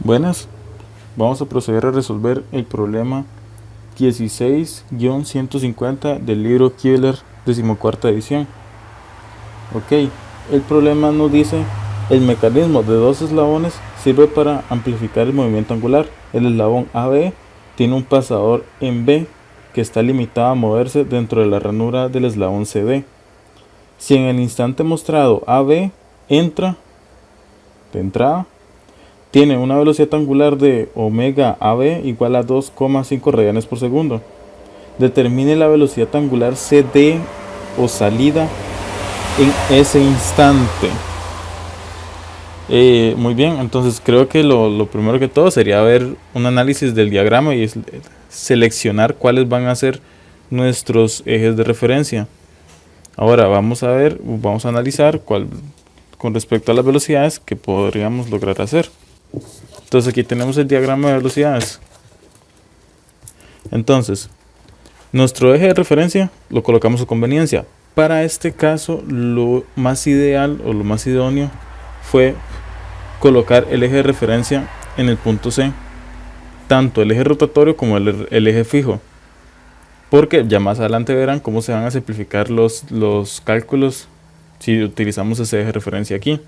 Buenas, vamos a proceder a resolver el problema 16-150 del libro Kevler, 14ª edición. Ok, el problema nos dice: el mecanismo de dos eslabones sirve para amplificar el movimiento angular. El eslabón AB tiene un pasador en B que está limitado a moverse dentro de la ranura del eslabón CD. Si en el instante mostrado AB entra de entrada, tiene una velocidad angular de omega AB igual a 2,5 radianes por segundo. Determine la velocidad angular CD o salida en ese instante. Muy bien, entonces creo que lo primero que todo sería ver un análisis del diagrama y seleccionar cuáles van a ser nuestros ejes de referencia. Ahora vamos a analizar con respecto a las velocidades que podríamos lograr hacer. Entonces aquí tenemos el diagrama de velocidades. Entonces, nuestro eje de referencia lo colocamos a conveniencia. Para este caso, lo más ideal o lo más idóneo fue colocar el eje de referencia en el punto C, tanto el eje rotatorio como el eje fijo, porque ya más adelante verán cómo se van a simplificar los cálculos si utilizamos ese eje de referencia aquí.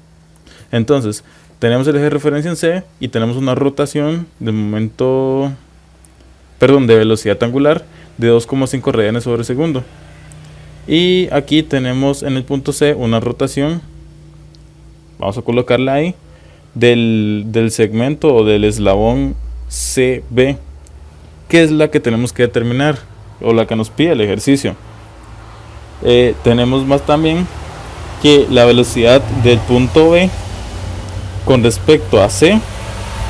Entonces, tenemos el eje de referencia en C y tenemos una rotación de velocidad angular de 2,5 radianes sobre segundo. Y aquí tenemos en el punto C una rotación, vamos a colocarla ahí, del segmento o del eslabón CB, que es la que tenemos que determinar o la que nos pide el ejercicio. Tenemos más también que la velocidad del punto B con respecto a C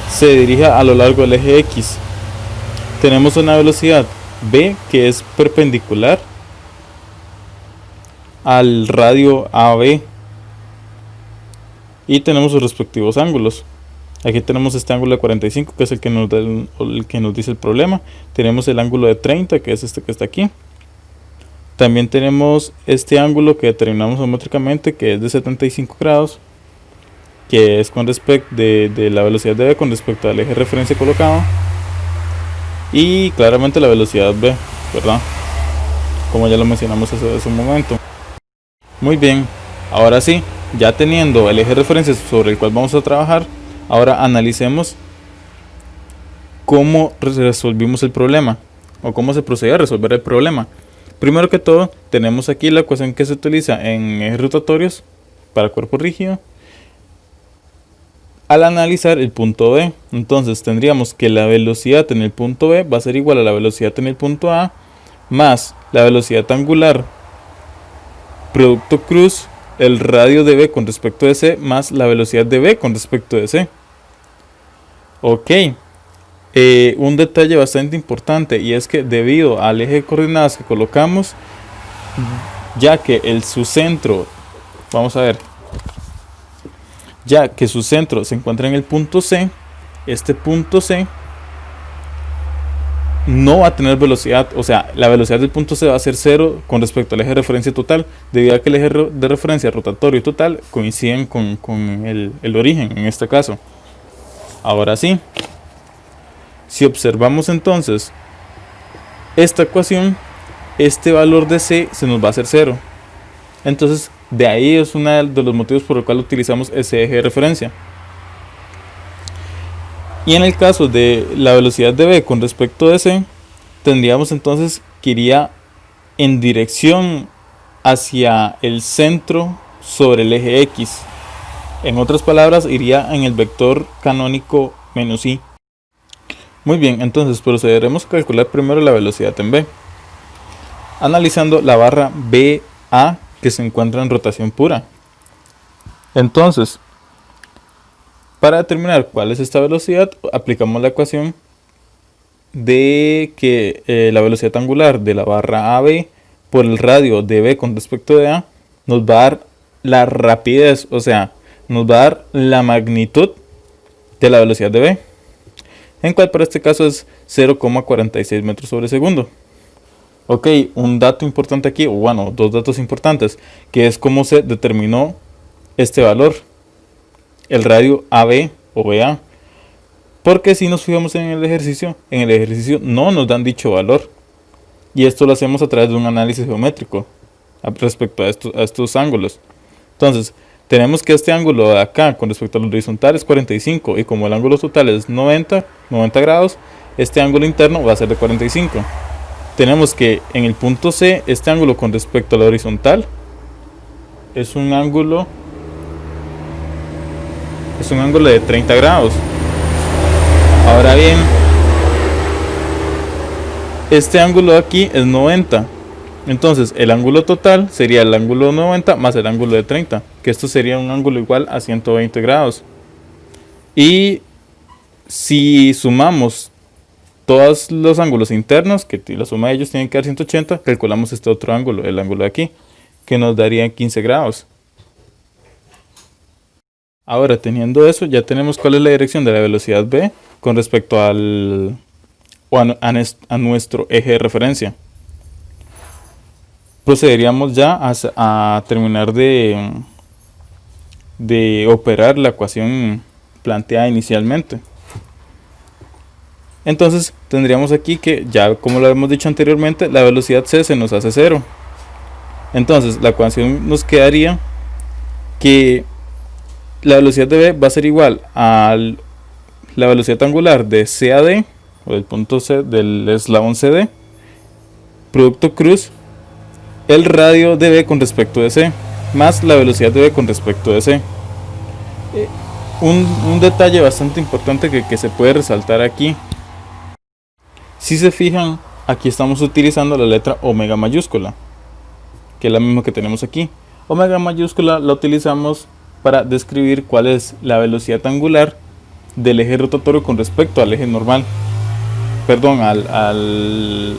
se dirija a lo largo del eje X. Tenemos una velocidad B que es perpendicular al radio AB y tenemos sus respectivos ángulos. Aquí tenemos este ángulo de 45, que es el que nos dice el problema. Tenemos el ángulo de 30, que es este que está aquí. También tenemos este ángulo que determinamos geométricamente, que es de 75 grados, que es con respecto de la velocidad de B con respecto al eje de referencia colocado. Y claramente la velocidad B, ¿verdad? Como ya lo mencionamos hace un momento. Muy bien, ahora sí, ya teniendo el eje de referencia sobre el cual vamos a trabajar, ahora analicemos cómo resolvimos el problema o cómo se procede a resolver el problema. Primero que todo, tenemos aquí la ecuación que se utiliza en ejes rotatorios para cuerpo rígido al analizar el punto B. Entonces tendríamos que la velocidad en el punto B va a ser igual a la velocidad en el punto A más la velocidad angular producto cruz, el radio de B con respecto de C más la velocidad de B con respecto de C. Ok, un detalle bastante importante, y es que debido al eje de coordenadas que colocamos, ya que su centro se encuentra en el punto C, este punto C no va a tener velocidad, o sea, la velocidad del punto C va a ser 0 con respecto al eje de referencia total, debido a que el eje de referencia rotatorio y total coinciden con el origen en este caso. Ahora sí, si observamos entonces esta ecuación, este valor de C se nos va a hacer 0. Entonces, de ahí es uno de los motivos por el cual utilizamos ese eje de referencia. Y en el caso de la velocidad de B con respecto de C, tendríamos entonces que iría en dirección hacia el centro sobre el eje X. En otras palabras, iría en el vector canónico menos I. Muy bien, entonces procederemos a calcular primero la velocidad en B, analizando la barra BA que se encuentra en rotación pura. Entonces, para determinar cuál es esta velocidad, aplicamos la ecuación de que la velocidad angular de la barra AB por el radio de B con respecto de A nos va a dar la rapidez, o sea, nos va a dar la magnitud de la velocidad de B, en cual para este caso es 0,46 metros sobre segundo. Ok, un dato importante aquí, o bueno, dos datos importantes, que es cómo se determinó este valor, el radio AB o BA. Porque si nos fijamos en el ejercicio no nos dan dicho valor. Y esto lo hacemos a través de un análisis geométrico respecto a estos ángulos. Entonces, tenemos que este ángulo de acá con respecto al horizontal es 45. Y como el ángulo total es 90 grados, este ángulo interno va a ser de 45. Tenemos que en el punto C, este ángulo con respecto al horizontal es un ángulo de 30 grados. Ahora bien, este ángulo de aquí es 90. Entonces el ángulo total sería el ángulo 90 más el ángulo de 30, que esto sería un ángulo igual a 120 grados. Y si sumamos todos los ángulos internos, que la suma de ellos tiene que dar 180, calculamos este otro ángulo, el ángulo de aquí, que nos daría 15 grados. Ahora, teniendo eso, ya tenemos cuál es la dirección de la velocidad v con respecto a nuestro eje de referencia. Procederíamos ya a terminar de operar la ecuación planteada inicialmente. Entonces tendríamos aquí que, ya como lo hemos dicho anteriormente, la velocidad c se nos hace 0. Entonces la ecuación nos quedaría que la velocidad de v va a ser igual a la velocidad angular de C a D, o del punto C del eslabón CD, producto cruz, el radio de v con respecto de C, más la velocidad de v con respecto de C. Un detalle bastante importante que se puede resaltar aquí. Si se fijan, aquí estamos utilizando la letra omega mayúscula, que es la misma que tenemos aquí. Omega mayúscula la utilizamos para describir cuál es la velocidad angular del eje rotatorio con respecto al eje normal. Perdón, al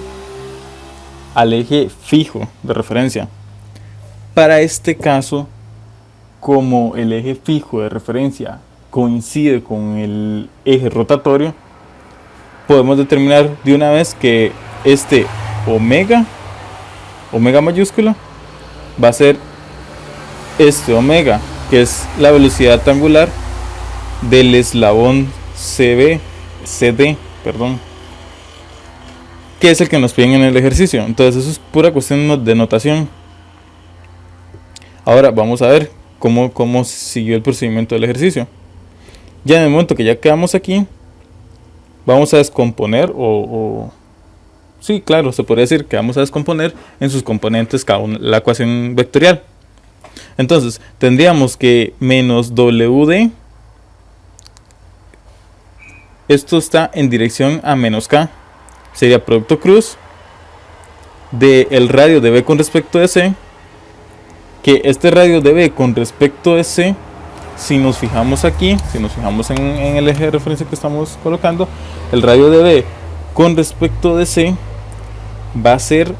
eje fijo de referencia. Para este caso, como el eje fijo de referencia coincide con el eje rotatorio, podemos determinar de una vez que este omega mayúscula va a ser este omega, que es la velocidad angular del eslabón CD, que es el que nos piden en el ejercicio. Entonces eso es pura cuestión de notación. Ahora vamos a ver cómo siguió el procedimiento del ejercicio. Ya en el momento que ya quedamos aquí, vamos a descomponer sí, claro, se podría decir que vamos a descomponer en sus componentes cada una la ecuación vectorial. Entonces tendríamos que menos WD, esto está en dirección a menos K, sería producto cruz del radio de V con respecto de C, que este radio de V con respecto de C, si nos fijamos aquí, si nos fijamos en el eje de referencia que estamos colocando, el radio de V con respecto de C va a ser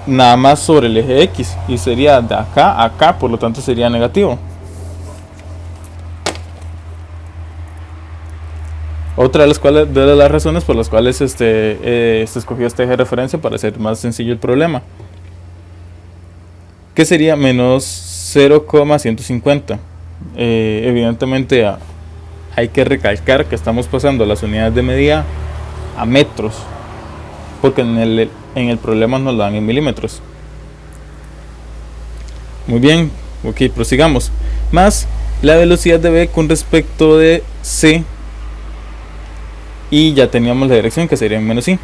nada más sobre el eje X y sería de acá a acá, por lo tanto sería negativo. Otra de las razones por las cuales se escogió este eje de referencia para hacer más sencillo el problema, que sería menos 0,150. Evidentemente hay que recalcar que estamos pasando las unidades de medida a metros, porque en el problema nos lo dan en milímetros. Muy bien, ok, prosigamos. Más la velocidad de v con respecto de c, y ya teníamos la dirección que sería en menos i.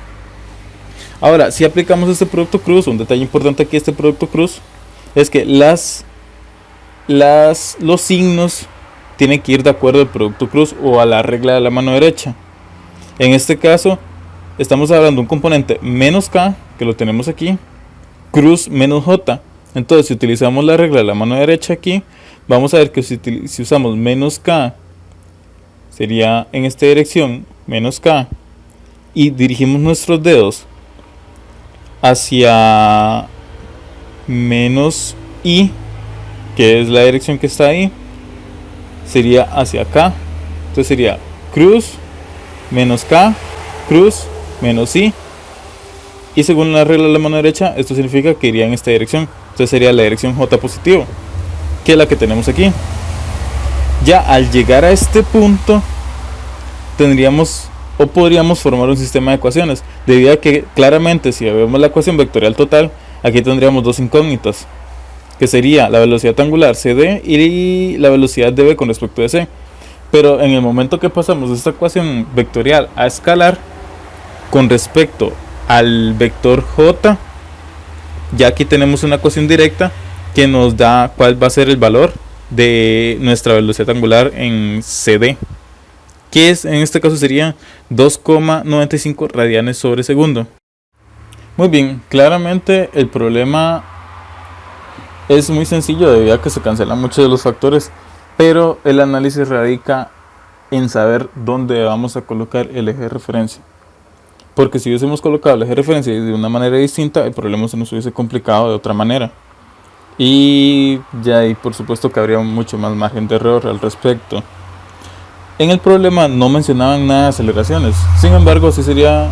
Ahora, si aplicamos este producto cruz, un detalle importante aquí, este producto cruz, es que los signos tienen que ir de acuerdo al producto cruz o a la regla de la mano derecha. En este caso estamos hablando de un componente menos k, que lo tenemos aquí, cruz menos j. Entonces si utilizamos la regla de la mano derecha aquí, vamos a ver que si usamos menos k, sería en esta dirección menos k, y dirigimos nuestros dedos hacia menos i, que es la dirección que está ahí, sería hacia acá. Entonces sería cruz menos k, cruz menos i, y según la regla de la mano derecha esto significa que iría en esta dirección. Entonces sería la dirección j positivo, que es la que tenemos aquí. Ya al llegar a este punto tendríamos o podríamos formar un sistema de ecuaciones, debido a que claramente si vemos la ecuación vectorial total, aquí tendríamos dos incógnitas, que sería la velocidad angular CD y la velocidad dB con respecto a C. Pero en el momento que pasamos de esta ecuación vectorial a escalar con respecto al vector J, ya aquí tenemos una ecuación directa que nos da cuál va a ser el valor de nuestra velocidad angular en CD, que es, en este caso sería 2,95 radianes sobre segundo. Muy bien, claramente el problema es muy sencillo debido a que se cancelan muchos de los factores, pero el análisis radica en saber dónde vamos a colocar el eje de referencia. Porque si hubiésemos colocado el eje de referencia de una manera distinta, el problema se nos hubiese complicado de otra manera. Y ya ahí por supuesto que habría mucho más margen de error al respecto. En el problema no mencionaban nada de aceleraciones, sin embargo sí sería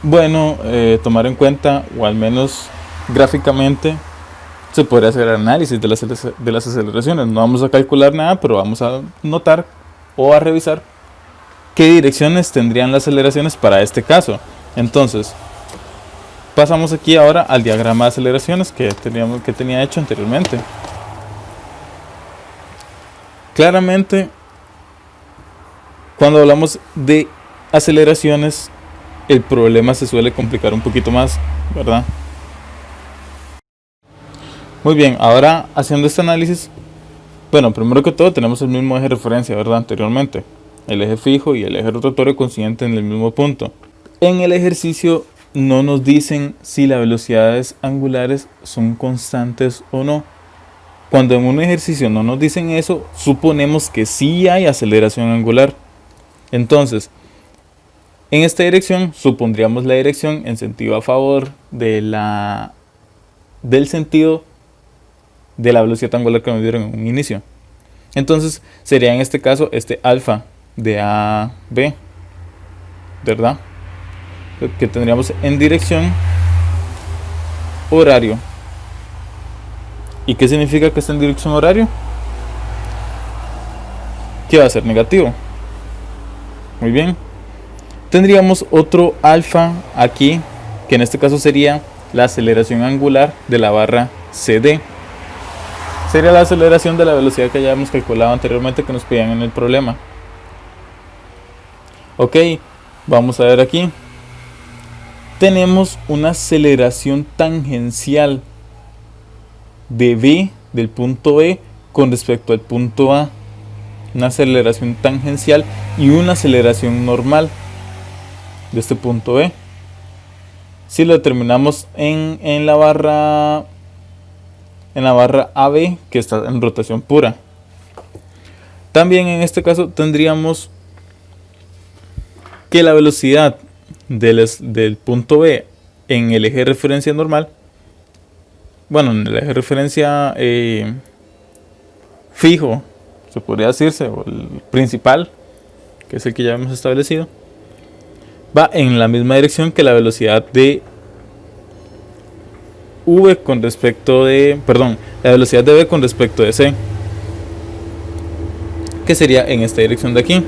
bueno tomar en cuenta, o al menos gráficamente se podría hacer análisis de las aceleraciones. No vamos a calcular nada, pero vamos a notar o a revisar qué direcciones tendrían las aceleraciones para este caso. Entonces pasamos aquí ahora al diagrama de aceleraciones que tenía hecho anteriormente. Claramente, cuando hablamos de aceleraciones, el problema se suele complicar un poquito más, ¿verdad? Muy bien, ahora haciendo este análisis, bueno, primero que todo tenemos el mismo eje de referencia, ¿verdad? Anteriormente, el eje fijo y el eje rotatorio coincidenten en el mismo punto. En el ejercicio no nos dicen si las velocidades angulares son constantes o no. Cuando en un ejercicio no nos dicen eso, suponemos que sí hay aceleración angular. Entonces, en esta dirección supondríamos la dirección en sentido a favor del sentido de la velocidad angular que nos dieron en un inicio. Entonces sería en este caso este alfa de A, B, ¿verdad? Que tendríamos en dirección horario. ¿Y qué significa que está en dirección horario? Que va a ser negativo. Muy bien. Tendríamos otro alfa aquí, que en este caso sería la aceleración angular de la barra CD. Sería la aceleración de la velocidad que ya hemos calculado anteriormente que nos pedían en el problema. Ok, vamos a ver aquí. Tenemos una aceleración tangencial de B, del punto B, con respecto al punto A. Una aceleración tangencial y una aceleración normal de este punto B. Si lo determinamos en la barra AB, que está en rotación pura. También en este caso tendríamos que la velocidad del punto B en el eje de referencia normal, bueno, en el eje de referencia fijo, se podría decirse, o el principal, que es el que ya hemos establecido, va en la misma dirección que la velocidad de V con respecto de, perdón, la velocidad de V con respecto de C, que sería en esta dirección de aquí.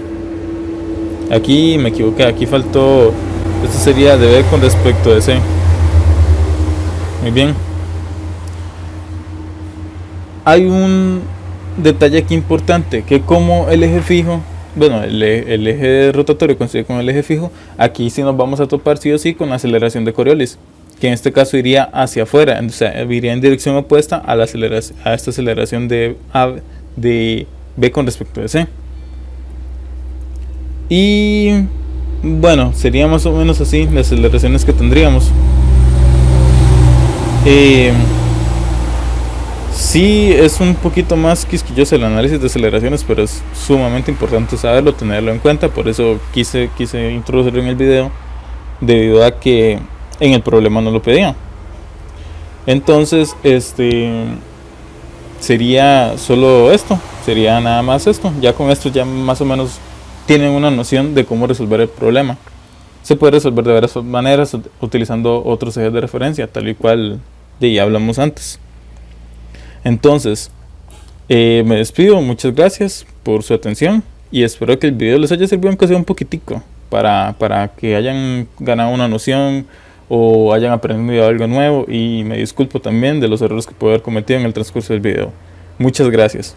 Aquí me equivoqué, aquí faltó, esto sería de V con respecto de C. Muy bien. Hay un detalle aquí importante, que como el eje fijo, bueno, el eje rotatorio coincide con el eje fijo, aquí sí nos vamos a topar sí o sí con la aceleración de Coriolis, que en este caso iría hacia afuera, o sea, iría en dirección opuesta a esta aceleración de B con respecto de C. Y bueno, sería más o menos así las aceleraciones que tendríamos. Sí, es un poquito más quisquilloso el análisis de aceleraciones, pero es sumamente importante saberlo, tenerlo en cuenta. Por eso quise introducirlo en el video, debido a que en el problema no lo pedía. Entonces, sería solo esto, sería nada más esto. Ya con esto ya más o menos tienen una noción de cómo resolver el problema. Se puede resolver de varias maneras utilizando otros ejes de referencia, tal y cual ya hablamos antes. Entonces, me despido, muchas gracias por su atención y espero que el video les haya servido aunque sea un poquitico para que hayan ganado una noción o hayan aprendido algo nuevo, y me disculpo también de los errores que puedo haber cometido en el transcurso del video. Muchas gracias.